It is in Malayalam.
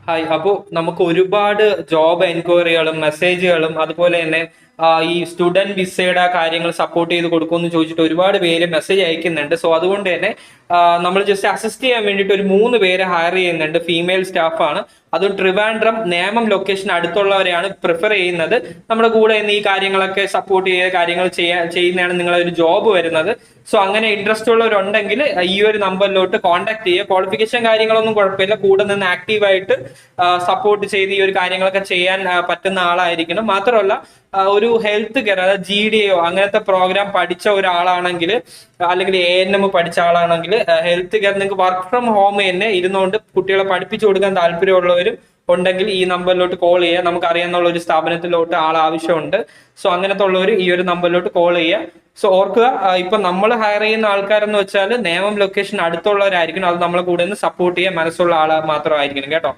ഹായ്. അപ്പോൾ നമുക്ക് ഒരുപാട് ജോബ് എൻക്വയറികളും മെസ്സേജുകളും അതുപോലെ തന്നെ ഈ സ്റ്റുഡന്റ് വിസയുടെ കാര്യങ്ങൾ സപ്പോർട്ട് ചെയ്ത് കൊടുക്കുമെന്ന് ചോദിച്ചിട്ട് ഒരുപാട് പേര് മെസ്സേജ് അയക്കുന്നുണ്ട്. സോ അതുകൊണ്ട് തന്നെ നമ്മൾ ജസ്റ്റ് അസിസ്റ്റ് ചെയ്യാൻ വേണ്ടിയിട്ട് ഒരു 3 പേരെ ഹയർ ചെയ്യുന്നുണ്ട്. ഫീമെയിൽ സ്റ്റാഫാണ്. അതും ട്രിവാൻഡ്രം നേമം ലൊക്കേഷൻ അടുത്തുള്ളവരെയാണ് പ്രിഫർ ചെയ്യുന്നത്. നമ്മുടെ കൂടെ ഇന്ന് ഈ കാര്യങ്ങളൊക്കെ സപ്പോർട്ട് ചെയ്യുക കാര്യങ്ങൾ ചെയ്യുന്നതാണ് നിങ്ങളെ ഒരു ജോബ് വരുന്നത്. സോ അങ്ങനെ ഇൻട്രസ്റ്റ് ഉള്ളവരുണ്ടെങ്കിൽ ഈ ഒരു നമ്പറിലോട്ട് കോൺടാക്ട് ചെയ്യുക. ക്വാളിഫിക്കേഷൻ കാര്യങ്ങളൊന്നും കുഴപ്പമില്ല. കൂടെ നിന്ന് ആക്റ്റീവായിട്ട് സപ്പോർട്ട് ചെയ്ത് ഈ ഒരു കാര്യങ്ങളൊക്കെ ചെയ്യാൻ പറ്റുന്ന ആളായിരിക്കണം. മാത്രമല്ല ഒരു ഹെൽത്ത് കെയർ, അതായത് GDO അങ്ങനത്തെ പ്രോഗ്രാം പഠിച്ച ഒരാളാണെങ്കിൽ, അല്ലെങ്കിൽ ANM പഠിച്ച ആളാണെങ്കിൽ ഹെൽത്ത് കെയർ നിങ്ങൾക്ക് വർക്ക് ഫ്രം ഹോം തന്നെ ഇരുന്നുകൊണ്ട് കുട്ടികളെ പഠിപ്പിച്ചു കൊടുക്കാൻ താല്പര്യമുള്ളവരും ഉണ്ടെങ്കിൽ ഈ നമ്പറിലോട്ട് കോൾ ചെയ്യുക. നമുക്ക് അറിയാവുന്ന ഒരു സ്ഥാപനത്തിലോട്ട് ആൾ ആവശ്യമുണ്ട്. സോ അങ്ങനത്തെ ഉള്ളവർ ഈ ഒരു നമ്പറിലോട്ട് കോൾ ചെയ്യുക. സോ ഓർക്കുക, ഇപ്പൊ നമ്മൾ ഹയർ ചെയ്യുന്ന ആൾക്കാരെന്ന് വെച്ചാൽ നേമം ലൊക്കേഷൻ അടുത്തുള്ളവരായിരിക്കണം. അത് നമ്മളെ കൂടെ നിന്ന് സപ്പോർട്ട് ചെയ്യാൻ മനസ്സുള്ള ആൾ മാത്രമായിരിക്കണം കേട്ടോ.